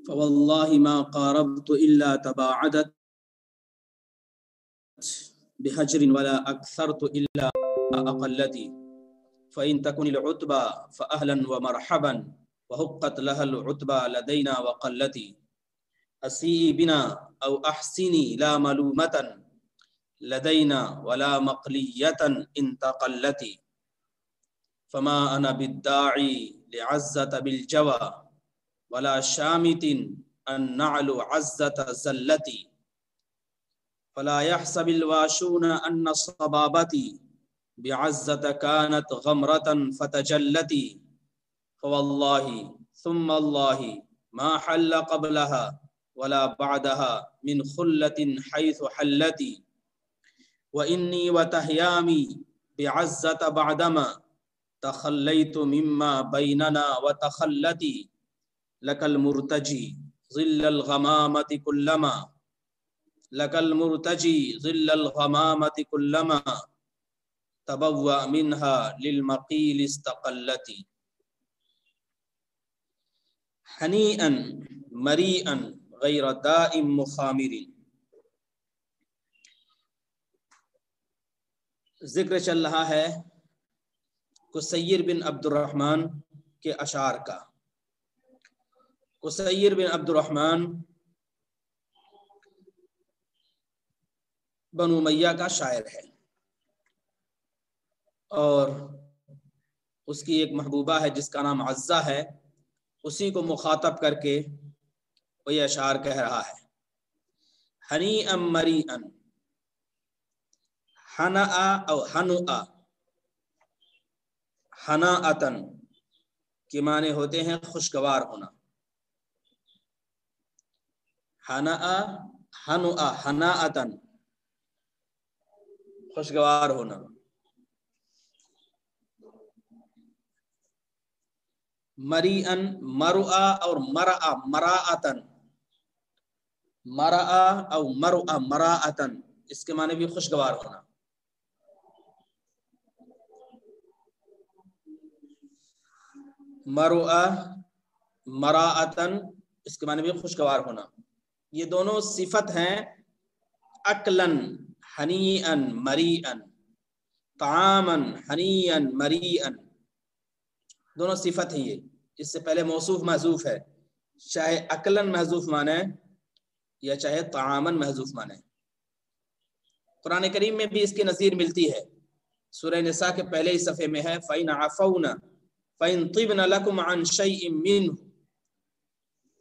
فوالله ما قاربت إلا تباعدت بحجر ولا أكثرت إلا أقلتي فإن تكن العتبى فأهلا ومرحبا وهقت لها العتبى لدينا وقلتي أسيئي بنا أو أحسني لا ملومة لدينا ولا مقلية إن تقلتي فما أنا بالداعي لعزة بالجوى ولا شامت أن نعلو عزة زلتي فلا يحسب الواشون أن صبابتي بعزة كانت غمرة فتجلتي فوالله ثم الله ما حل قبلها ولا بعدها من خلة حيث حلتي وإني وتهيامي بعزة بعدما تخليت مما بيننا وتخلتي لك المرتجي ظل الغمامة كلما لك المرتجي ظل الغمامة كلما تبوأ منها للمقيل استقلتي حنيئا مريئا غير داء مخامر. ذکر چل رہا ہے قصیر بن عبد الرحمن کے اشعار کا. قصیر بن عبد الرحمن بنو امیہ کا شاعر ہے اور اس کی ایک محبوبہ ہے جس کا نام عزہ ہے. اسی کو مخاطب کر کے وہ یہ اشعار کہہ رہا ہے. حنیئا مریئا، حنآ او حنؤا، حناءتن کے معنی ہوتے ہیں خوشگوار ہونا. حنآ حنؤا حناءتن خوشگوار ہونا. مریئن مرؤا اور مرآ مراءتن، مرآ او مرؤا مراءتن اس کے معنی بھی خوشگوار ہونا. مرؤا مراءتن اس کے معنی بھی خوشگوار ہونا. یہ دونوں صفت ہیں اکلن حنیئن مریئن، طعامن حنیئن مریئن، دونوں صفت ہیں. یہ اس سے پہلے موصوف محذوف ہے، چاہے اکلن محذوف مانے یا چاہے طعامن محذوف مانے. قرآن کریم میں بھی اس کی نظیر ملتی ہے. سورہ نساء کے پہلے ہی صفحے میں ہے فَإِنْ عَفَوْنَ فَإِنْ طِبْنَ لَكُمْ عَنْ شَيْءٍ مِّنْهُ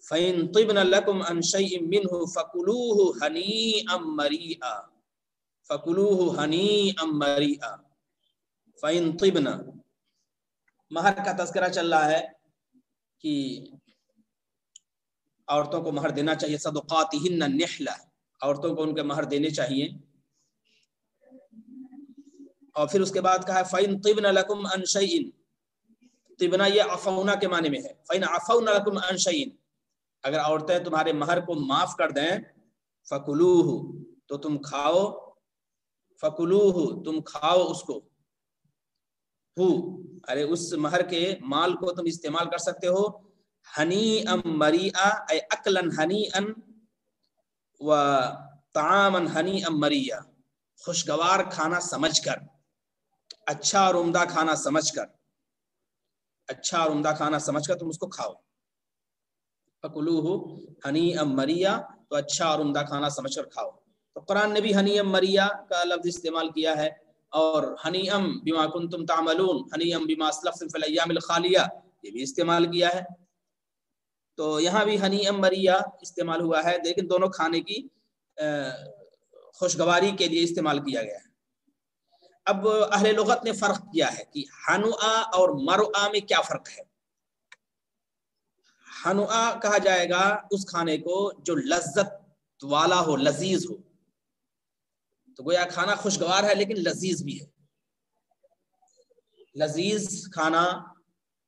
فَإِنْ طِبْنَ لَكُمْ عَنْ شَيْءٍ مِّنْهُ فَكُلُوهُ هَنِيئًا مَرِيئًا فَكُلُوهُ هَنِيئًا مَرِيئًا. فَإِنْ طِبْنَ، مہر کا تذکرہ چل رہا ہے کہ عورتوں کو مہر دینا چاہیے. صدقاتہن النحلہ، عورتوں کو ان کے مہر دینے چاہیے. اور پھر اس کے بعد کہا ہے فَإِنْ طِبْنَ لَكُمْ عَنْ شَيْءٍ، طِبْنَ یہ عفونا کے معنی میں ہے. فَإِنْ عَفَوْنَ لَكُمْ عَنْ شَيْءٍ، اگر عورتیں تمہارے مہر کو معاف کر دیں، فَكُلُوهُ تو تم کھاؤ، فَكُلُوهُ تم کھاؤ اس کو، ہو ارے اس مہر کے مال کو تم استعمال کر سکتے ہو. حنیئا مریئا اے اکلن حنیئا و طعاما حنیئا مریئا، خوشگوار کھانا سمجھ کر، اچھا اور عمدہ کھانا سمجھ کر، اچھا اور عمدہ کھانا سمجھ کر تم اس کو کھاؤ. فَكُلُوهُ حنیئا مریئا، تو اچھا اور عمدہ کھانا سمجھ کر کھاؤ. تو قرآن نے بھی حنیئا مریئا کا لفظ استعمال کیا ہے، اور حنیئا بما کنتم تعملون حنیئا بما اسلفتم فی الایام الخالیہ یہ بھی استعمال کیا ہے. تو یہاں بھی حنیئا مریئا استعمال ہوا ہے، لیکن دونوں کھانے کی خوشگواری کے لیے استعمال کیا گیا ہے. اب اہل لغت نے فرق کیا ہے کہ حنؤا اور مرؤا میں کیا فرق ہے. حنؤا کہا جائے گا اس کھانے کو جو لذت والا ہو، لذیذ ہو. تو گویا کھانا خوشگوار ہے لیکن لذیذ بھی ہے. لذیذ کھانا،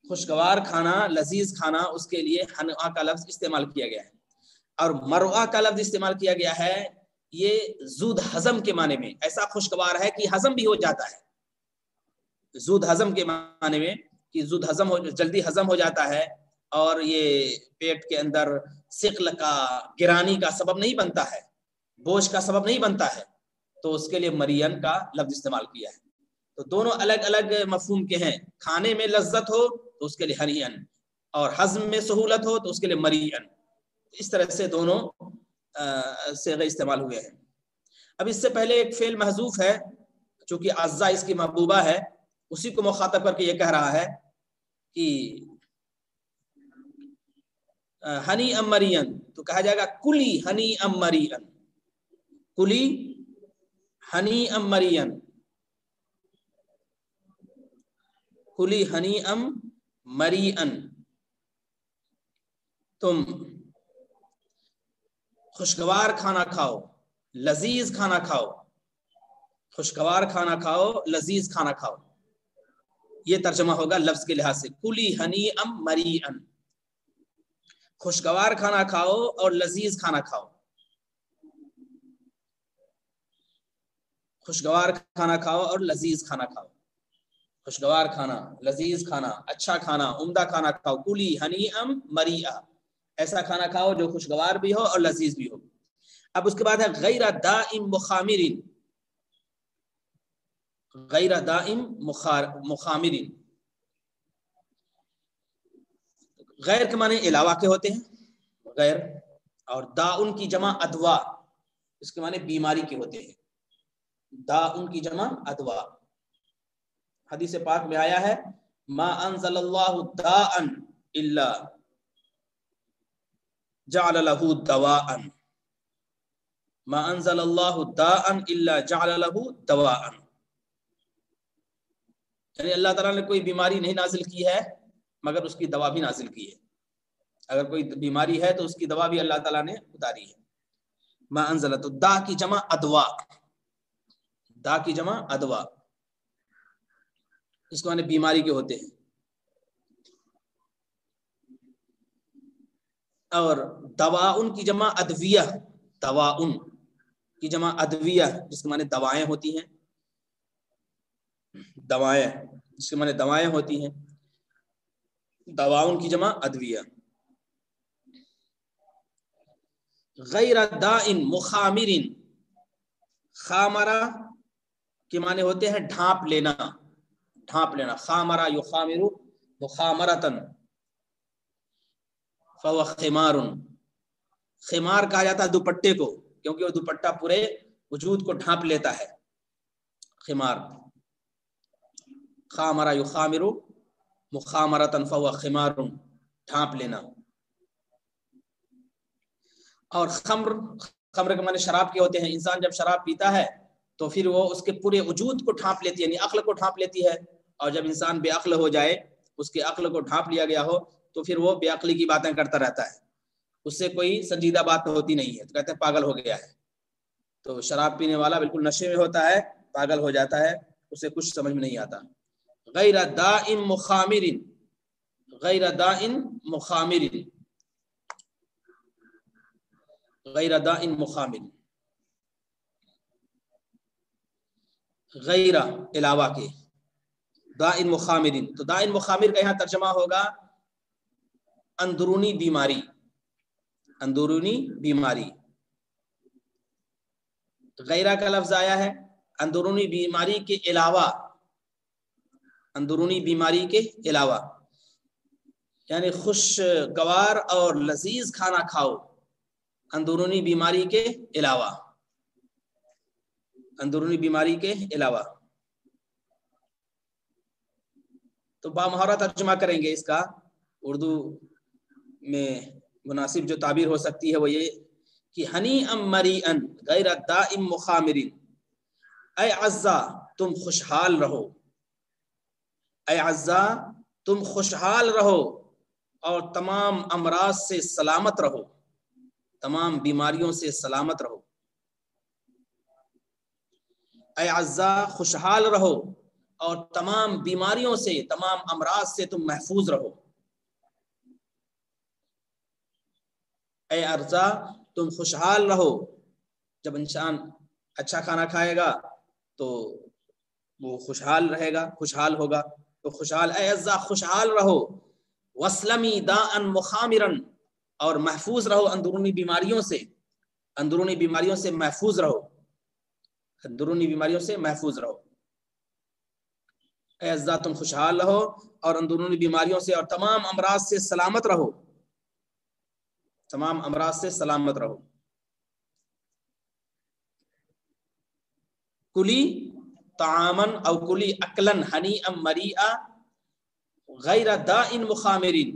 خوشگوار کھانا، لذیذ کھانا، اس کے لیے حنؤا کا لفظ استعمال کیا گیا ہے. اور مرؤا کا لفظ استعمال کیا گیا ہے یہ زود ہضم کے معنی میں، ایسا خوشگوار ہے کہ ہضم بھی ہو جاتا ہے. زود ہضم کے معنی میں کہ زود ہضم ہو، جلدی ہضم ہو جاتا ہے، اور یہ پیٹ کے اندر ثقل کا گرانی کا سبب نہیں بنتا ہے، بوجھ کا سبب نہیں بنتا ہے، تو اس کے لیے مرین کا لفظ استعمال کیا ہے۔ تو دونوں الگ الگ مفہوم کے ہیں، کھانے میں لذت ہو تو اس کے لیے ہنیئن، اور ہضم میں سہولت ہو تو اس کے لیے مرین۔ اس طرح سے دونوں صیغے استعمال ہوئے ہیں۔ اب اس سے پہلے ایک فعل محذوف ہے، چونکہ عزا اس کی محبوبہ ہے، اسی کو مخاطب کر کے یہ کہہ رہا ہے کہ ہنی ام مرین، تو کہا جائے گا کلی ہنی ام مرین، کلی ہنی ام مرین، کلی ہنی ام مرین، تم خوشگوار کھانا کھاؤ، لذیذ کھانا کھاؤ، خوشگوار کھانا کھاؤ، لذیذ کھانا کھاؤ، یہ ترجمہ ہوگا لفظ کے لحاظ سے، کلی ہنی ام مرین، خوشگوار کھانا کھاؤ اور لذیذ کھانا کھاؤ، خوشگوار کھانا کھاؤ اور لذیذ کھانا کھاؤ، خوشگوار کھانا، لذیذ کھانا، اچھا کھانا، عمدہ کھانا کھاؤ، کلی ہنی ام مریا، ایسا کھانا کھاؤ جو خوشگوار بھی ہو اور لذیذ بھی ہو۔ اب اس کے بعد ہے غیر دائم مخامرین، غیر دائم مخامرین، غیر کے معنی علاوہ کے ہوتے ہیں غیر، اور داؤن کی جمع ادوا، اس کے معنی بیماری کے ہوتے ہیں، داؤن کی جمع ادوا۔ حدیث پاک میں آیا ہے ما انزل اللہ داء الا جعل له دواء، ما انزل اللہ داء الا جعل له دواء، یعنی اللہ تعالیٰ نے کوئی بیماری نہیں نازل کی ہے مگر اس کی دوا بھی نازل کی ہے، اگر کوئی بیماری ہے تو اس کی دوا بھی اللہ تعالیٰ نے اتاری ہے۔ ما انزل، تو دا کی جمع ادوا، دا کی جمع ادوا، اس کو معنی بیماری کے ہوتے ہیں۔ اور دواؤن کی جمع ادویہ، دواؤن کی جمع ادویہ، جس کے معنی دوائیں ہوتی ہیں، دوائیں، جس کے معنی دوائیں ہوتی ہیں، دواؤن کی جمع ادویہ۔ غیر دائن مخامرین، خامرہ کے معنی ہوتے ہیں ڈھانپ لینا، ڈھانپ لینا، خامرہ یخامر مخامرتن، فهو خمار، خمار کہا جاتا ہے دوپٹے کو، کیونکہ وہ دوپٹہ پورے وجود کو ڈھانپ لیتا ہے، خمار، خامرہ یخامر مخامرتن فهو خمار، ڈھانپ لینا۔ اور خمر، خمر کے معنی شراب کے ہوتے ہیں، انسان جب شراب پیتا ہے تو پھر وہ اس کے پورے وجود کو ڈھانپ لیتی ہے، یعنی عقل کو ڈھانپ لیتی ہے، اور جب انسان بے عقل ہو جائے، اس کے عقل کو ڈھانپ لیا گیا ہو تو پھر وہ بے عقلی کی باتیں کرتا رہتا ہے، اس سے کوئی سنجیدہ بات ہوتی نہیں ہے، تو کہتے ہیں پاگل ہو گیا ہے۔ تو شراب پینے والا بالکل نشے میں ہوتا ہے، پاگل ہو جاتا ہے، اسے کچھ سمجھ میں نہیں آتا۔ غیر دائن مخامرین، غیر دائن مخامرین، غیر دائن مخامر، غیر علاوہ کے، دائن مخامرین، تو دائن مخامر کا یہاں ترجمہ ہوگا اندرونی بیماری، اندرونی بیماری۔ غیرہ کا لفظ آیا ہے اندرونی بیماری کے علاوہ، اندرونی بیماری کے علاوہ، یعنی خوشگوار اور لذیذ کھانا کھاؤ اندرونی بیماری کے علاوہ، اندرونی بیماری کے علاوہ۔ تو بامہارہ ترجمہ کریں گے اس کا، اردو میں مناسب جو تعبیر ہو سکتی ہے وہ یہ کہ ہنی ام مریئن غیر دائم مخامرین، اے عزا تم خوشحال رہو، اے عزا تم خوشحال رہو اور تمام امراض سے سلامت رہو، تمام بیماریوں سے سلامت رہو، اے عزا خوشحال رہو اور تمام بیماریوں سے، تمام امراض سے تم محفوظ رہو، اے عزا تم خوشحال رہو۔ جب انسان اچھا کھانا کھائے گا تو وہ خوشحال رہے گا، خوشحال ہوگا، تو خوشحال، اے عزا خوشحال رہو، وسلمی داء مخامرا، اور محفوظ رہو اندرونی بیماریوں سے، اندرونی بیماریوں سے محفوظ رہو، اندرونی بیماریوں سے محفوظ رہو۔ اے عزا تم خوشحال رہو اور اندرونی بیماریوں سے اور تمام امراض سے سلامت رہو، تمام امراض سے سلامت رہو۔ کلی طعامن او کلی اکلن ہنیئا مریئا غیر داء مخامرین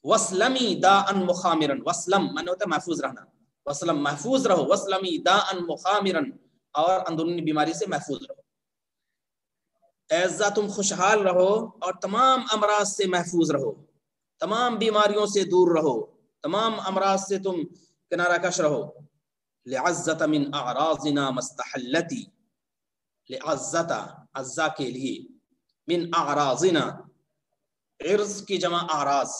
وسلمی داء مخامرن، وسلم معنی ہوتا ہے محفوظ رہنا، وسلم محفوظ رہو، وسلمی داء مخامرن، اور اندرونی بیماری سے محفوظ رہو۔ اعزا تم خوشحال رہو اور تمام امراض سے محفوظ رہو، تمام بیماریوں سے دور رہو، تمام امراض سے تم کنارہ کش رہو۔ لعزت من اعراضنا مستحلتی، لعزت عزا کے لیے، من اعراضنا عرض کی جمع اعراض،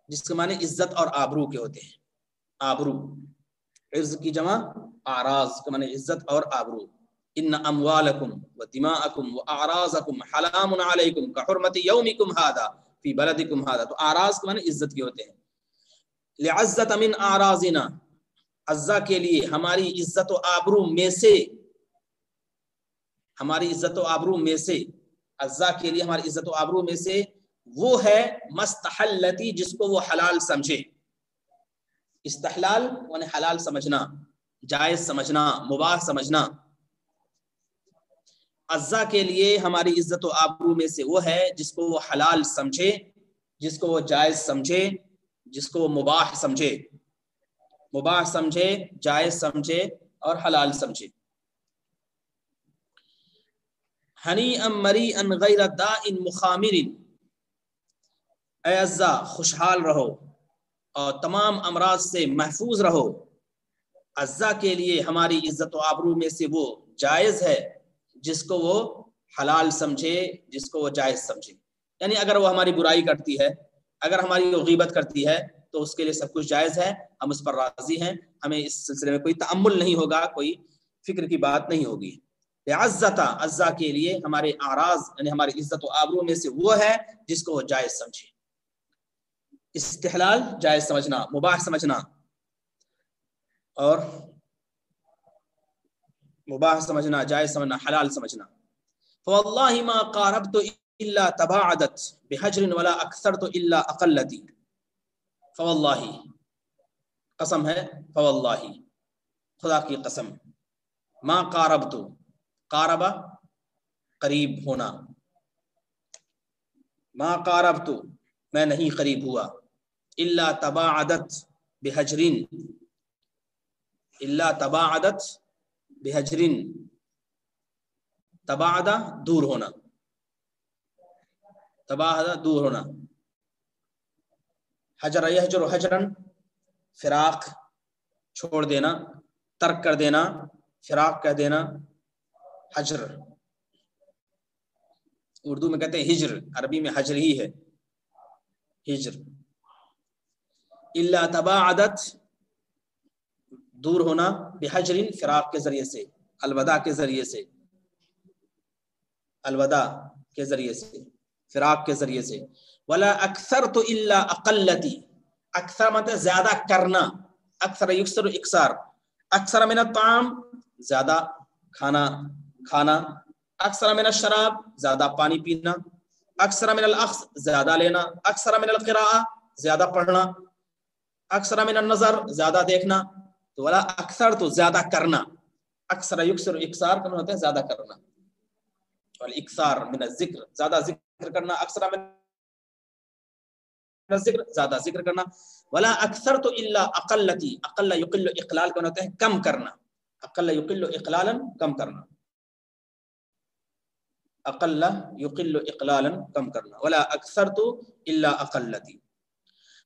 جس کے معنی عزت اور آبرو کے ہوتے ہیں، آبرو، عرض کی جمع اعراض کے معنی عزت اور آبرو۔ ان اموالکم و دماءکم و اعراضکم حرام علیکم کحرمت یومکم ھذا فی بلدکم ھذا، تو اعراض کے معنی عزت کے ہوتے ہیں۔ لعزت من اعراضنا، عزا کے لیے ہماری عزت و آبرو میں سے، ہماری عزت و آبرو میں سے، عزا کے لیے ہماری عزت و آبرو میں سے وہ ہے مستحلتی، جس کو وہ حلال سمجھے۔ استحلال یعنی حلال سمجھنا، جائز سمجھنا، مباح سمجھنا۔ عزا کے لیے ہماری عزت و آبرو میں سے وہ ہے جس کو وہ حلال سمجھے، جس کو وہ جائز سمجھے، جس کو وہ مباح سمجھے، مباح سمجھے، جائز سمجھے اور حلال سمجھے۔ ہنیئا مریئا غیر داء مخامر، اے عزا خوشحال رہو اور تمام امراض سے محفوظ رہو۔ عزا کے لیے ہماری عزت و آبرو میں سے وہ جائز ہے جس کو وہ حلال سمجھے، جس کو وہ جائز سمجھے۔ یعنی اگر وہ ہماری برائی کرتی ہے، اگر ہماری وہ غیبت کرتی ہے، تو اس کے لیے سب کچھ جائز ہے، ہم اس پر راضی ہیں، ہمیں اس سلسلے میں کوئی تأمل نہیں ہوگا، کوئی فکر کی بات نہیں ہوگی۔ عزتا، عزا کے لیے ہمارے اعراض یعنی ہماری عزت و آبرو میں سے وہ ہے جس کو وہ جائز سمجھے۔ استحلال جائز سمجھنا، مباح سمجھنا، اور مباح سمجھنا، جائز سمجھنا، حلال سمجھنا۔ فواللہ ما قاربت الا تباعدت بحجر ولا اکثرت الا اقلتی، فواللہ قسم ہے، فواللہ خدا کی قسم، ما قاربت، قاربہ قریب ہونا، ما قاربت میں نہیں قریب ہوا، الا تباعدت بحجرین، الا تباعدت بحجرین، تباعدہ دور ہونا، تباعدہ دور ہونا، حجر یحجر حجرن فراق چھوڑ دینا، ترک کر دینا، فراق کہہ دینا، حجر اردو میں کہتے ہیں ہجر، عربی میں حجر ہی ہے، ہجر۔ الا تباعدت دور ہونا، بحجرن فراق کے ذریعے سے، الوداع کے ذریعے سے، الوداع کے ذریعے سے، فراق کے ذریعے سے۔ ولا اکثرت الا اقلتی، اکثر مطلب زیادہ کرنا، اکثر یکثر اکثار، اکثر من الطعام زیادہ کھانا کھانا، اکثر من الشراب زیادہ پانی پینا، اکثر من الاخذ زیادہ لینا، اکثر من القراءة زیادہ پڑھنا، اکثر من النظر زیادہ دیکھنا۔ تو ولا اکثر تو زیادہ کرنا، اکثر یکثر اکثار کا ہوتا ہے زیادہ کرنا، والاکثار من الذکر زیادہ ذکر کرنا، اکثر من الذکر زیادہ ذکر کرنا۔ ولا اکثر تو الا اقلتی، اقل یقل اقلال کا ہوتا ہے کم کرنا، اقل یقل اقلالا کم کرنا، اقل یقل اقلالا کم کرنا۔ ولا اکثر تو الا اقلتی،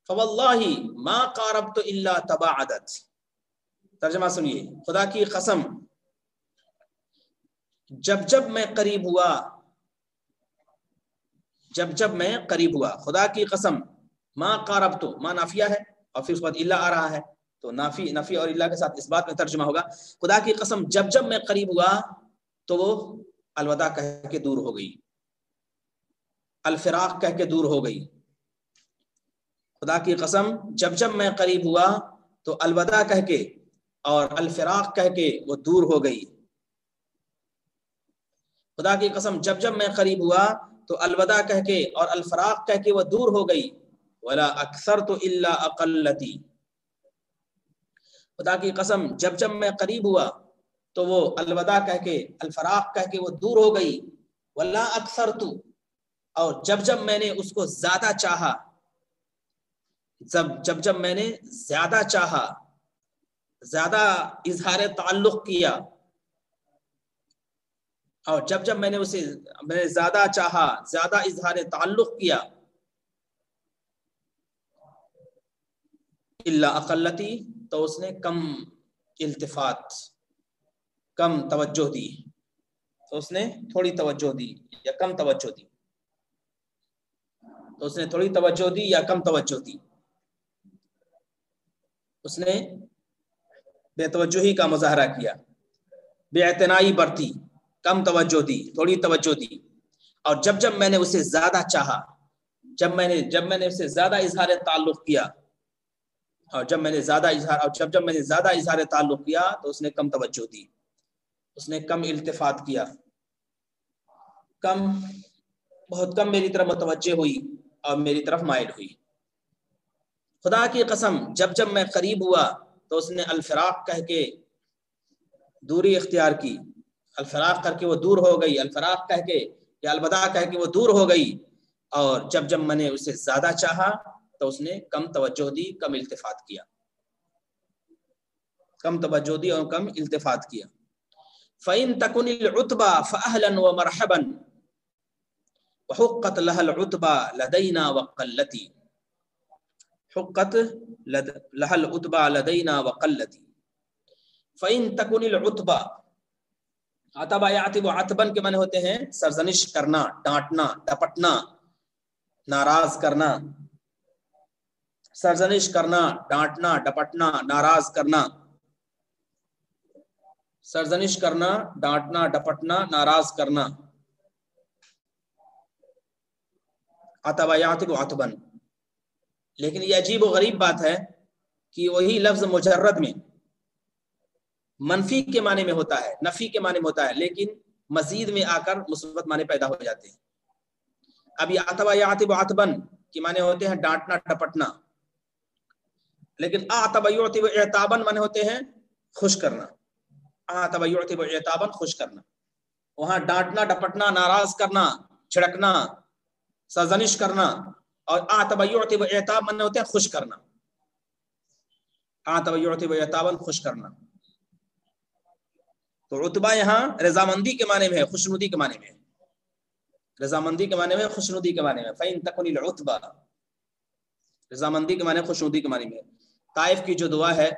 فواللہ ما قاربت الا تباعدت۔ ترجمہ سنیے، خدا کی قسم جب جب میں قریب ہوا، جب جب میں قریب ہوا، خدا کی قسم، ما قاربت، ما نافیہ ہے اور پھر اس کے بعد الا آ رہا ہے، تو نفی اور الا کے ساتھ اس بات میں ترجمہ ہوگا، خدا کی قسم جب جب میں قریب ہوا تو وہ الوداع کہہ کے دور ہو گئی، الفراق کہہ کے دور ہو گئی، خدا کی قسم جب جب میں قریب ہوا تو الوداع کہہ کے اور الفراق کہہ کے وہ دور ہو گئی. خدا کی قسم جب جب میں قریب ہوا تو الوداع کہہ کے اور الفراق کہہ کے وہ دور ہو گئی. ولا اکثرت الا اقلتی. خدا کی قسم جب جب میں قریب ہوا تو وہ الوداع کہہ کے الفراق کہہ کے وہ دور ہو گئی. ولا اکثرت، اور جب جب میں نے اس کو زیادہ چاہا، جب جب میں نے زیادہ چاہا، زیادہ اظہار تعلق کیا، اور جب جب میں نے زیادہ چاہا، زیادہ اظہار تعلق کیا، الا اقلتی، تو اس نے کم التفات، کم توجہ دی. تو اس نے تھوڑی توجہ دی یا کم توجہ دی. تو اس نے تھوڑی توجہ دی یا کم توجہ دی. اس نے بے توجہی کا مظاہرہ کیا، بے اعتنائی برتی، کم توجہ دی، تھوڑی توجہ دی. اور جب جب میں نے اسے زیادہ چاہا، جب میں نے اسے زیادہ اظہار تعلق کیا، اور جب میں نے زیادہ اظہار تعلق کیا تو اس نے کم توجہ دی، اس نے کم التفات کیا، بہت کم میری طرف متوجہ ہوئی اور میری طرف مائل ہوئی. خدا کی قسم جب جب میں قریب ہوا تو اس نے الفراق کہہ کے دوری اختیار کی، الفراق کر کے وہ دور ہو گئی، الفراق کہہ کے یا الوداع کہہ کے وہ دور ہو گئی. اور جب جب میں نے اسے زیادہ چاہا تو اس نے کم توجہ دی، کم التفات کیا، کم توجہ دی اور کم التفات کیا. فَإِن تَكُنِ الْعُتْبَى فَأَهْلًا وَمَرْحَبًا وحقت لها العتبى لدينا وقلتي. حقت لها العتبى لدينا وقلتي. فإن تكن العتبى، عتبہ یعتب عتبن کے معنی ہوتے ہیں سرزنش کرنا، ڈانٹنا، ڈپٹنا، ناراض کرنا. سرزنش کرنا، ڈانٹنا، ڈپٹنا، ناراض کرنا. سرزنش کرنا، ڈانٹنا، ڈپٹنا، ناراض کرنا. عتبہ یعتب عتبن. لیکن یہ عجیب و غریب بات ہے کہ وہی لفظ مجرد میں منفی کے معنی میں ہوتا ہے، نفی کے معنی میں ہوتا ہے، لیکن مزید میں آ کر مثبت معنی پیدا ہو جاتے ہیں. اب یہ عتبہ یعتب عتبن کے معنی ہوتے ہیں ڈانٹنا، ڈپٹنا، لیکن اعتب یعتب اعتابن معنی ہوتے ہیں خوش کرنا. اعتب یعتب اعتابن خوش کرنا. وہاں ڈانٹنا، ڈپٹنا، ناراض کرنا، چھڑکنا، سرزنش کرنا، اور اعتب یعتب اعتاب معنی ہوتے ہیں خوش کرنا. اعتب یعتب اعتابن خوش کرنا. تو عتبہ یہاں رضامندی کے معنی میں ہے، خوشنودی کے معنی میں ہے. رضامندی کے معنی میں، خوشنودی کے معنی میں. فَإِن تَكُنِ الْعُتْبَى، رضامندی کے معنی، خوشنودی کے معنی میں. طائف کی جو دعا ہے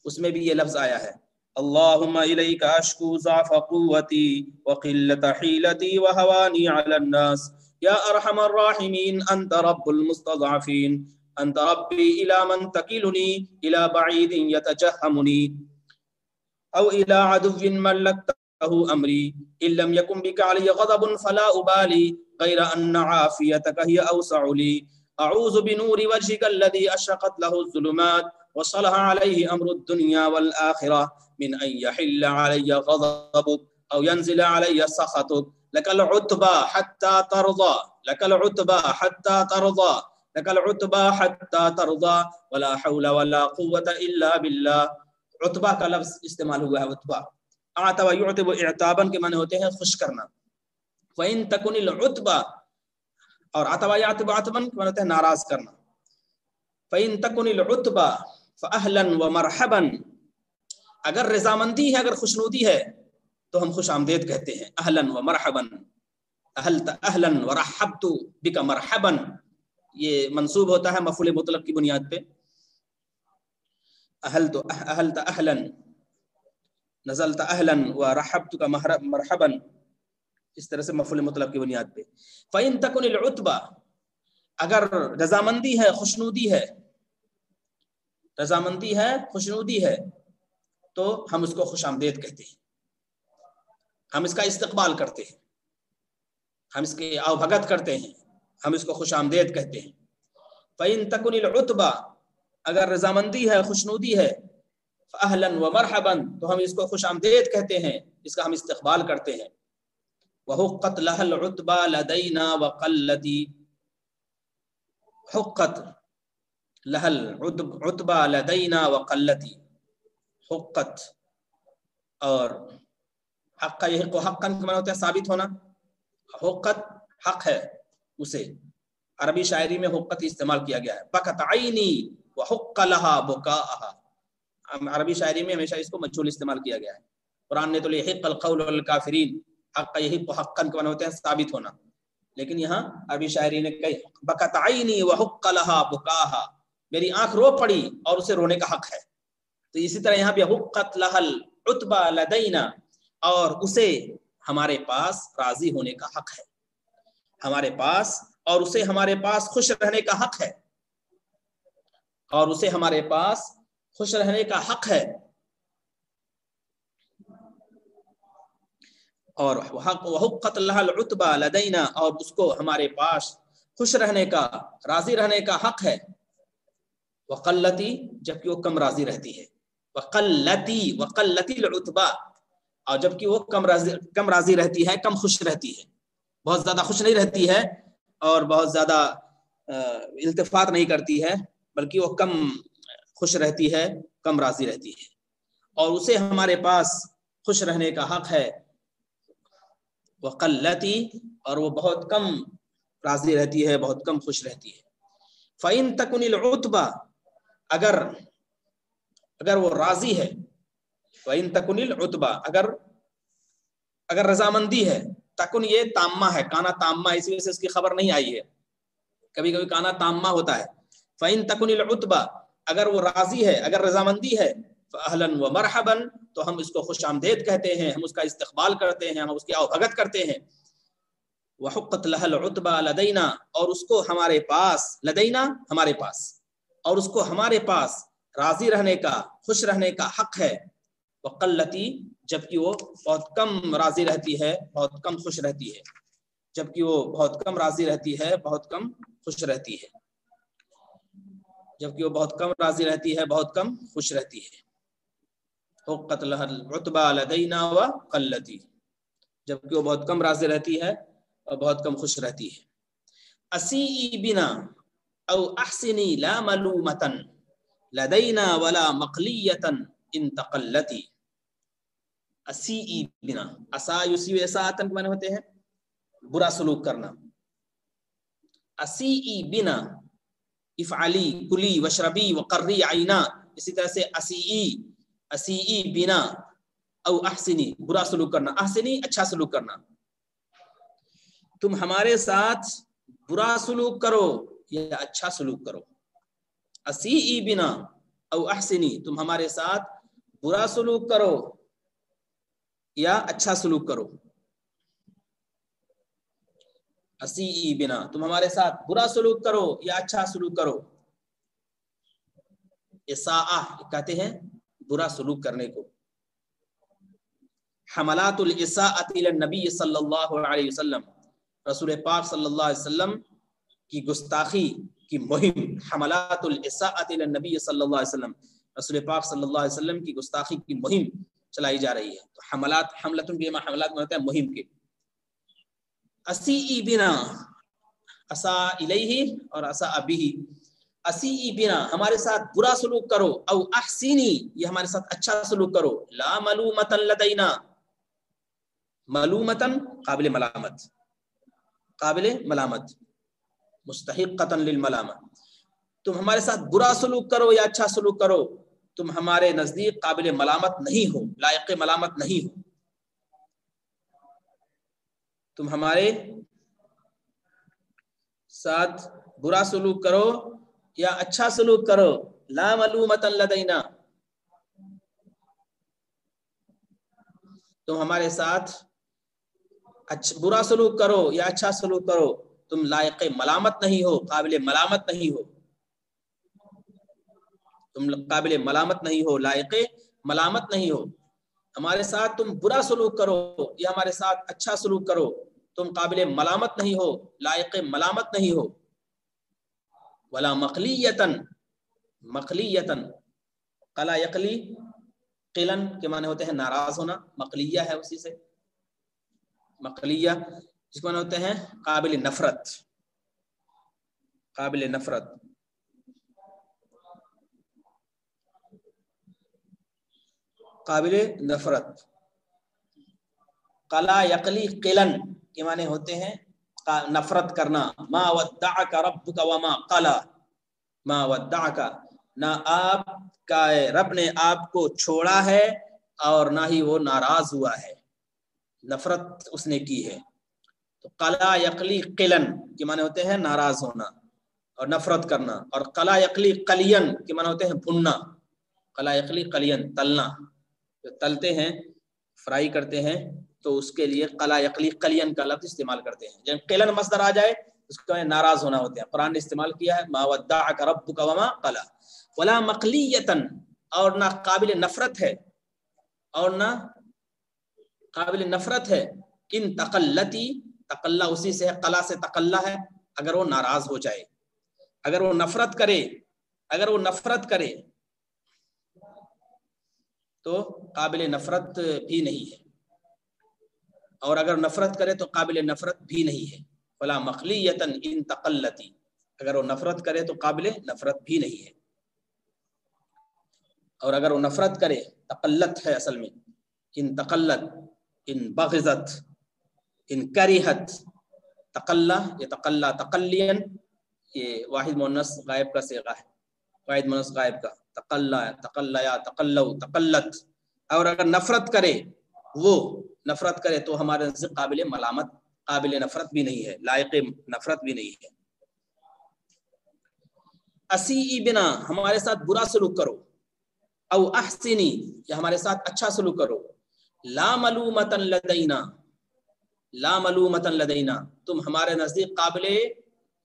اس میں بھی یہ لفظ آیا ہے، اللہم الیک اشکو ضعف قوتی وقلت حیلتی وہوانی علی الناس یا ارحم الراحمین انت رب المستضعفین انت ربی الى من تکلنی الى بعید یتجہمنی او الى عدو ملکته امری ان لم یکن بک علی غضب فلا ابالی غیر ان عافیتک ہی اوسع لی اعوذ بنور وجهک الذی اشرقت له الظلمات وصلح عليه امر الدنيا والاخره من ان يحل علي غضبك او ينزل علي سخطك لك العتبى حتى ترضى لك العتبى حتى ترضى لك العتبى حتى ترضى ولا حول ولا قوه الا بالله. عتبہ کا لفظ استعمال ہوا ہے. عتبہ اعتب يعتب اعتابا کے معنی ہوتے ہیں خوش کرنا. فإن تكن العتبى، اور عتب يعتب عتبا کے معنی ہوتے ہیں ناراض کرنا. فإن تكن العتبى فأهلا ومرحبا، اگر رضامندی ہے، اگر خوشنودی ہے تو ہم خوش آمدید کہتے ہیں. اہلا ومرحبا، اہلت اہلا ورحبت بک مرحبا، یہ منصوب ہوتا ہے مفعول مطلق کی بنیاد پہ. اہلت اہلا، نزلت اہلا، ورحبتک مرحبا، اس طرح سے مفعول مطلق کی بنیاد پہ. فإن تكن العتبى، اگر رضامندی ہے، خوشنودی ہے، رضامندی ہے، خوشنودی ہے، تو ہم اس کو خوش آمدید کہتے ہیں، ہم اس کا استقبال کرتے ہیں، ہم اس کے آؤ بھگت کرتے ہیں، ہم اس کو خوش آمدید کہتے ہیں. فَإِن تَكُنِ الْعُتْبَةُ اگر رضامندی ہے خوشنودی ہے فَأَهْلًا وَمَرْحَبًا تو ہم اس کو خوش آمدید کہتے ہیں، اس کا ہم استقبال کرتے ہیں. وَحُقَّتْ لَهَا الْعُتْبَى لَدَيْنَا وَقَلَّتِ حُقَّتْ لَهَا الْعُتْبَى لَدَيْنَا وَقَلَّتِ حُقَّتْ اور حق کا یہ حقاً کا معنی ہوتا ہے ثابت ہونا. حقت حق ہے اسے، عربی شاعری میں حقت استعمال کیا گیا ہے. بکت عینی وحق لها بکاءها، عربی شاعری میں ہمیشہ اس کو مجهول استعمال کیا گیا ہے. قرآن نے تو لیحق القول والکافرین، حق کا یہی حقاً کا معنی ہوتا ہے ثابت ہونا، لیکن یہاں عربی شاعری نے کہی بکت عینی وحق لها بکاءها، میری آنکھ رو پڑی اور اسے رونے کا حق ہے. تو اسی طرح یہاں پہ حقت لها العتبى لدینا، اور اسے ہمارے پاس راضی ہونے کا حق ہے، ہمارے پاس، اور اسے ہمارے پاس خوش رہنے کا حق ہے، اور اسے ہمارے پاس خوش رہنے کا حق ہے. اور وحقت لها العتبى لدینا، اور اس کو ہمارے پاس خوش رہنے کا، راضی رہنے کا حق ہے. وقلتی جبکہ وہ کم راضی رہتی ہے، وقلتی العتبى، اور جبکہ وہ کم راضی رہتی ہے، کم خوش رہتی ہے، بہت زیادہ خوش نہیں رہتی ہے اور بہت زیادہ التفات نہیں کرتی ہے، بلکہ وہ کم خوش رہتی ہے، کم راضی رہتی ہے، اور اسے ہمارے پاس خوش رہنے کا حق ہے. وقلتی، اور وہ بہت کم راضی رہتی ہے، بہت کم خوش رہتی ہے. فَإِن تَكُنِ الْعُتْبَى، اگر وہ راضی ہے، وَإِن تَكُنِ الْعُتْبَى اگر رضامندی ہے، تکن یہ تامہ ہے، کانا تامہ، اسی وجہ سے اس کی خبر نہیں آئی ہے، کبھی کبھی کانا تامہ ہوتا ہے. فَإِن تَكُنِ الْعُتْبَى اگر وہ راضی ہے، اگر رضامندی ہے، فَأَهْلًا وَمَرْحَبًا تو ہم اس کو خوش آمدید کہتے ہیں، ہم اس کا استقبال کرتے ہیں، ہم اس کی آؤبھگت کرتے ہیں. وَحُقَّتْ لَهَا الْعُتْبَى لَدَيْنَا، اور اس کو ہمارے پاس، لدینا ہمارے پاس، اور اس کو ہمارے پاس راضی رہنے کا، خوش رہنے کا حق ہے. وقلتی جبکہ وہ بہت کم راضی رہتی ہے، بہت کم خوش رہتی ہے، جبکہ وہ بہت کم راضی رہتی ہے، بہت کم خوش رہتی ہے، جبکہ وہ بہت کم راضی رہتی ہے، بہت کم خوش رہتی ہے. حقت لها العتبى لدینا وقلتی، جبکہ وہ بہت کم راضی رہتی ہے اور بہت کم خوش رہتی ہے. اسیئی بنا او احسنی لا ملومتا لدینا ولا مقلیتا ان تقلتی. اسیئی بنا، اسا یسیء اساءۃ کے معنی ہوتے ہیں برا سلوک کرنا. اسیئی بنا افعلی کلی وشربی وقری عینا، اسی طرح سے اسیئی بنا او احسنی برا سلوک کرنا، احسنی اچھا سلوک کرنا. تم ہمارے ساتھ برا سلوک کرو یا اچھا سلوک کرو. اسیئی بنا او احسنی، تم ہمارے ساتھ برا سلوک کرو یا اچھا سلوک کرو. اسیئی بنا، تم ہمارے ساتھ برا سلوک کرو یا اچھا سلوک کرو. اساءہ کہتے ہیں برا سلوک کرنے کو. حملات الاساءۃ الی النبی صلی اللہ علیہ وسلم، رسول پاک صلی اللہ علیہ وسلم کی گستاخی کی مہم. حملات الاساءۃ الی النبی صلی اللہ علیہ وسلم، رسول پاک صلی اللہ علیہ وسلم کی گستاخی کی مہم چلائی جا رہی ہے. تو حملات، حملتن بھی حملات میں ہوتا ہے مہم کے. اسیئی بنا، اساء الیہ اور اساء بہ. اسیئی بنا ہمارے ساتھ برا سلوک کرو، او احسینی یہ ہمارے ساتھ اچھا سلوک کرو. لا ملومتا لدینا، ملومتن قابل ملامت، قابل ملامت، مستحقتا للملامہ. تم ہمارے ساتھ برا سلوک کرو یا اچھا سلوک کرو، تم ہمارے نزدیک قابل ملامت نہیں ہو، لائق ملامت نہیں ہو. تم ہمارے ساتھ برا سلوک کرو یا اچھا سلوک کرو، لا ملومتا لدینا، تم ہمارے ساتھ برا سلوک کرو یا اچھا سلوک کرو، تم لائق ملامت نہیں ہو، قابل ملامت نہیں ہو. تم قابل ملامت نہیں ہو، لائق ملامت نہیں ہو. ہمارے ساتھ تم برا سلوک کرو یا ہمارے ساتھ اچھا سلوک کرو، تم قابل ملامت نہیں ہو، لائق ملامت نہیں ہو. ولا مقلیتن، مقلیتن قلا یقلی قلن کے معنی ہوتے ہیں ناراض ہونا، مقلیہ ہے اسی سے، مقلیہ جس کے معنی ہوتے ہیں قابل نفرت، قابل نفرت. قابل نفرت. قلا یقلی قلن کے معنی ہوتے ہیں نفرت کرنا. ما ودعک ربک وما قلا، ما ودعک نہ آپ کا رب نے آپ کو چھوڑا ہے اور نہ ہی وہ ناراض ہوا ہے، نفرت اس نے کی ہے. تو قلا یقلی قلن کے معنی ہوتے ہیں ناراض ہونا اور نفرت کرنا. اور قلا یقلی قلین کے معنی ہوتے ہیں بھننا. قلا یقلی قلین تلنا، جو تلتے ہیں فرائی کرتے ہیں تو اس کے لیے قلا یقلی قلین کا لفظ استعمال کرتے ہیں. جب قلن مصدر آ جائے اس کو ناراض ہونا ہوتے ہیں. قرآن نے استعمال کیا ہے ما ودعک ربک وما قلا. ولا مقلیتن اور نہ قابل نفرت ہے، اور نہ قابل نفرت ہے. ان تقلتی، تقلا اسی سے ہے، قلا سے تقلا ہے، اگر وہ ناراض ہو جائے، اگر وہ نفرت کرے، اگر وہ نفرت کرے تو قابل نفرت بھی نہیں ہے، اور اگر نفرت کرے تو قابل نفرت بھی نہیں ہے. ولا مقلیتن ان تقلتی، اگر وہ نفرت کرے تو قابل نفرت بھی نہیں ہے. اور اگر وہ نفرت کرے، تقلت ہے اصل میں، ان تقلت، ان بغضت، ان کریہت. تقلا یہ تقلا تقلین، یہ واحد مؤنث غائب کا صیغہ ہے، واحد مؤنث غائب کا. تقلا، تقلیا، تقلو، تقلت. اور اگر نفرت کرے، وہ نفرت کرے تو ہمارے نزدیک قابل ملامت، قابل نفرت بھی نہیں ہے، لائق نفرت بھی نہیں ہے. اسی بنا ہمارے ساتھ برا سلوک کرو، او احسنی یا ہمارے ساتھ اچھا سلوک کرو. لا ملومتن لدینا، لا ملومتن لدینا تم ہمارے نزدیک قابل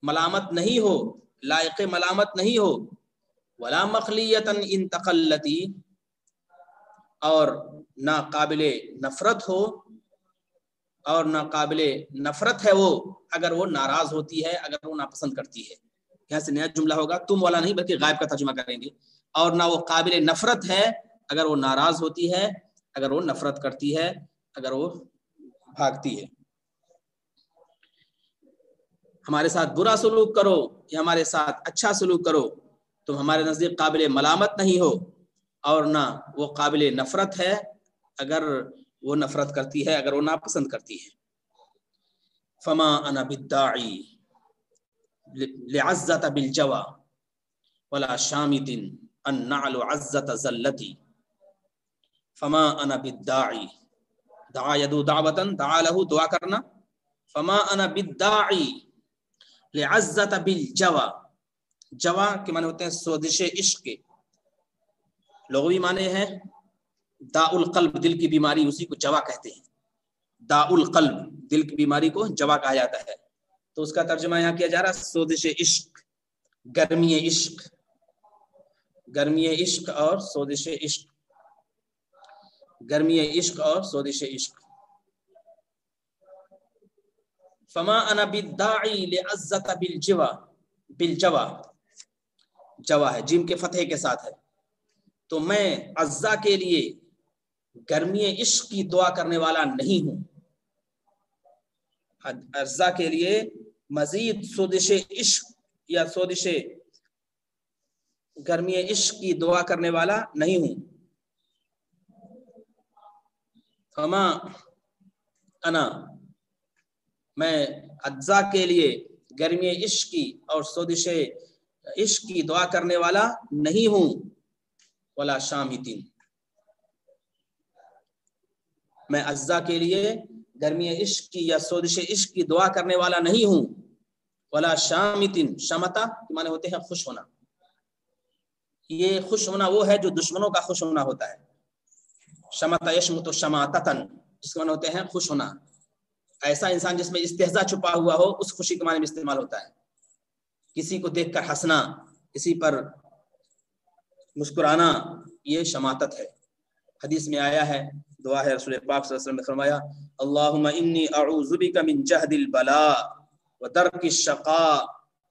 ملامت نہیں ہو، لائق ملامت نہیں ہو. ولا مخلیتن ان تقلتی اور نہ قابل نفرت ہو، اور نہ قابل نفرت ہے وہ اگر وہ ناراض ہوتی ہے، اگر وہ ناپسند کرتی ہے. یہاں سے نیا جملہ ہوگا، تم والا نہیں بلکہ غائب کا ترجمہ کریں گے. اور نہ وہ قابل نفرت ہے اگر وہ ناراض ہوتی ہے، اگر وہ نفرت کرتی ہے، اگر وہ بھاگتی ہے. ہمارے ساتھ برا سلوک کرو یا ہمارے ساتھ اچھا سلوک کرو، تم ہمارے نزدیک قابل ملامت نہیں ہو، اور نہ وہ قابل نفرت ہے اگر وہ نفرت کرتی ہے، اگر وہ ناپسند کرتی ہے. فما انا بالداعی لعزت بالجوى ولا شامت النعل عزت زلتی. فما انا بالداعی، دعا یدعو دعوتا، دعا لہو دعا کرنا. فما انا بالداعی لعزت بالجوى، جوا کے معنی ہوتے ہیں سوزش عشق کے. لغوی معنی ہے داء القلب، دل کی بیماری، اسی کو جوا کہتے ہیں. داء القلب، دل کی بیماری کو جوا کہا جاتا ہے. تو اس کا ترجمہ یہاں کیا جا رہا ہے سوزش عشق، گرمی عشق، گرمی عشق اور سوزش عشق، گرمی عشق اور سوزش عشق. فما انا بالداعی لعزت بالجوا، بالجوا جوا ہے، جیم کے فتح کے ساتھ ہے. تو میں عزا کے لیے گرمی عشق کی دعا کرنے والا نہیں ہوں، عزا کے لیے مزید سوزش عشق یا سوزش گرمی عشق کی دعا کرنے والا نہیں ہوں. فما انا، میں عزا کے لیے گرمی عشق کی اور سوزش عشق کی دعا کرنے والا نہیں ہوں. ولا شامتین، میں عزا کے لیے گرمی عشق کی یا سوزش عشق کی دعا کرنے والا نہیں ہوں. ولا شامتین، شمتا کے معنی ہوتے ہیں خوش ہونا. یہ خوش ہونا وہ ہے جو دشمنوں کا خوش ہونا ہوتا ہے. شمتا یشمت شماتتن، جس کے معنی ہوتے ہیں خوش ہونا. ایسا انسان جس میں استہزاء چھپا ہوا ہو، اس خوشی کے معنی میں استعمال ہوتا ہے. کسی کو دیکھ کر ہنسنا، کسی پر مسکرانا، یہ شماتت ہے. حدیث میں آیا ہے، دعا ہے، رسول پاک صلی اللہ علیہ وسلم نے فرمایا اللہم انی اعوذ بک من جہد البلاء ودرک الشقاء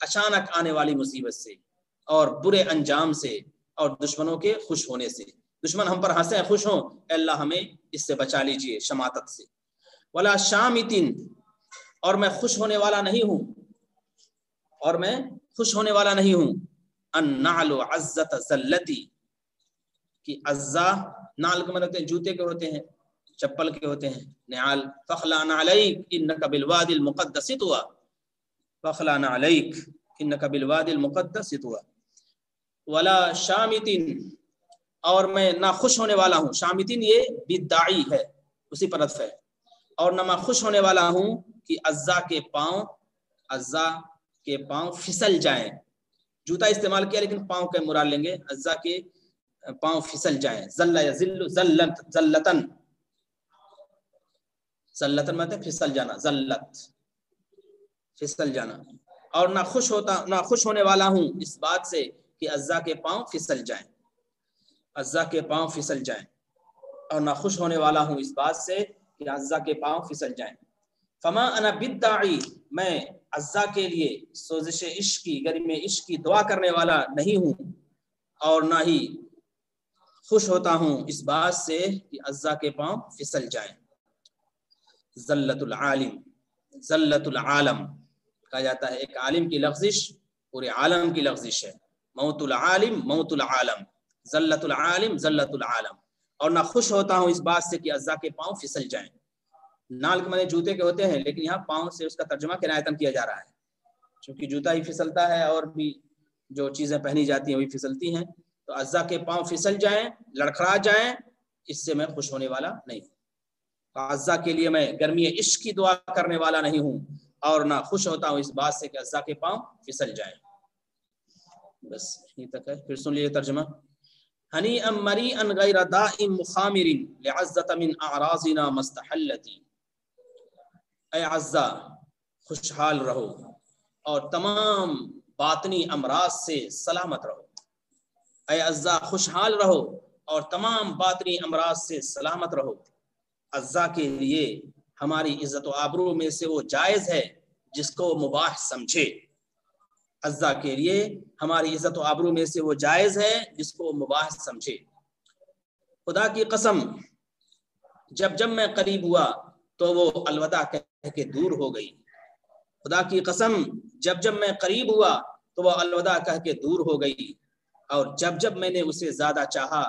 اچانک آنے والی مصیبت سے اور برے انجام سے اور دشمنوں کے خوش ہونے سے. دشمن ہم پر ہنسیں خوش ہوں, اے اللہ ہمیں اس سے بچا لیجئے شماتت سے. ولا شامتن, اور میں خوش ہونے والا نہیں ہوں, اور میں خوش ہونے والا نہیں ہوں. النعل عزت ذلتی, کہ عزا نال کے مطلب جوتے کے ہوتے ہیں, چپل کے ہوتے ہیں. نعال فخلعن علیک انک بالوادی المقدس طوی, فخلعن علیک انک بالوادی المقدس طوی. ولا شامتن, اور میں نہ خوش ہونے والا ہوں. شامتن یہ بدعی ہے, اسی پر عطف ہے. اور نہ میں خوش ہونے والا ہوں کہ عزا کے پاؤں پھسل جائیں. جوتا استعمال کیا لیکن پاؤں کے مراد لیں گے. عزا کے پاؤں پھسل جائیں. ذل یذل ذلتن, ذلتن مطلب پھسل جانا, ذلت پھسل جانا. اور نہ خوش ہونے والا ہوں اس بات سے کہ عزا کے پاؤں پھسل جائیں, عزا کے پاؤں پھسل جائیں. اور نہ خوش ہونے والا ہوں اس بات سے کہ عزا کے پاؤں پھسل جائیں. فما انا بالداعی, میں عزا کے لیے سوزش عشق کی, گرم عشق کی دعا کرنے والا نہیں ہوں, اور نہ ہی خوش ہوتا ہوں اس بات سے کہ عزا کے پاؤں پھسل جائیں. ذلت العالم, ذلت العالم کہا جاتا ہے ایک عالم کی لغزش پورے عالم کی لغزش ہے. موت العالم موت العالم, ذلت العالم ذلت العالم. اور نہ خوش ہوتا ہوں اس بات سے کہ عزا کے پاؤں پھسل جائیں. نال کے معنی جوتے کے ہوتے ہیں, لیکن یہاں پاؤں سے اس کا ترجمہ کنایتاً کیا جا رہا ہے, چونکہ جوتا ہی پھسلتا ہے اور بھی جو چیزیں پہنی جاتی ہیں وہی پھسلتی ہیں. تو عزا کے پاؤں پھسل جائیں, لڑکھڑا جائیں, اس سے میں خوش ہونے والا نہیں ہوں. عزا کے لیے میں گرمی عشق کی دعا کرنے والا نہیں ہوں, اور نہ خوش ہوتا ہوں اس بات سے کہ عزا کے پاؤں پھسل جائیں. بس یہیں تک ہے. پھر سن لیجیے ترجمہ. ہنیئا مریئا غیر دائم مخامر لعزت من اعراضنا مستحلتی. اے عزا خوشحال رہو اور تمام باطنی امراض سے سلامت رہو. اے عزا خوشحال رہو اور تمام باطنی امراض سے سلامت رہو. عزا کے لیے ہماری عزت و آبرو میں سے وہ جائز ہے جس کو مباح سمجھے. عزا کے لیے ہماری عزت و آبرو میں سے وہ جائز ہے جس کو مباح سمجھے. خدا کی قسم جب میں قریب ہوا تو وہ الوداع کہہ کے دور ہو گئی. خدا کی قسم جب میں قریب ہوا تو وہ الوداع کہہ کے دور ہو گئی. اور جب میں نے اسے زیادہ چاہا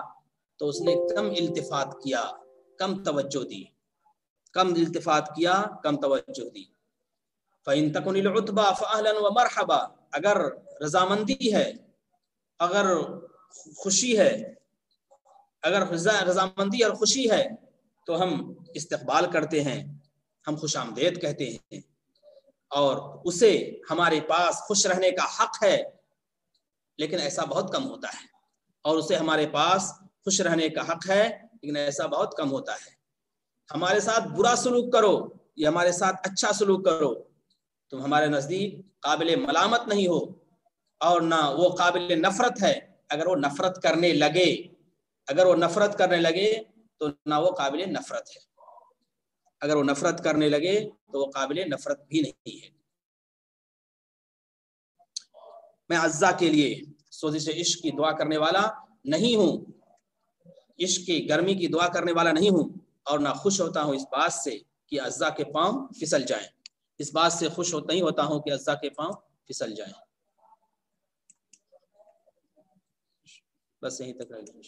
تو اس نے کم التفات کیا, کم توجہ دی, کم التفات کیا, کم توجہ دی. فَإِن تَكُنِ الْعُتْبَى فَأَهْلًا وَمَرْحَبًا, اگر رضامندی ہے, اگر خوشی ہے, اگر رضامندی اور خوشی ہے تو ہم استقبال کرتے ہیں, ہم خوش آمدید کہتے ہیں. اور اسے ہمارے پاس خوش رہنے کا حق ہے, لیکن ایسا بہت کم ہوتا ہے. اور اسے ہمارے پاس خوش رہنے کا حق ہے, لیکن ایسا بہت کم ہوتا ہے. ہمارے ساتھ برا سلوک کرو یا ہمارے ساتھ اچھا سلوک کرو, تم ہمارے نزدیک قابل ملامت نہیں ہو, اور نہ وہ قابل نفرت ہے. اگر وہ نفرت کرنے لگے تو نہ وہ قابل نفرت ہے, اگر وہ نفرت کرنے لگے تو وہ قابل نفرت بھی نہیں ہے. میں عزا کے لیے سوزش عشق کی دعا کرنے والا نہیں ہوں, عشق کی گرمی کی دعا کرنے والا نہیں ہوں, اور نہ خوش ہوتا ہوں اس بات سے کہ عزا کے پاؤں پھسل جائیں. اس بات سے خوش نہیں ہوتا ہوں کہ عزا کے پاؤں پھسل جائیں. بس یہیں تک رہ گئے.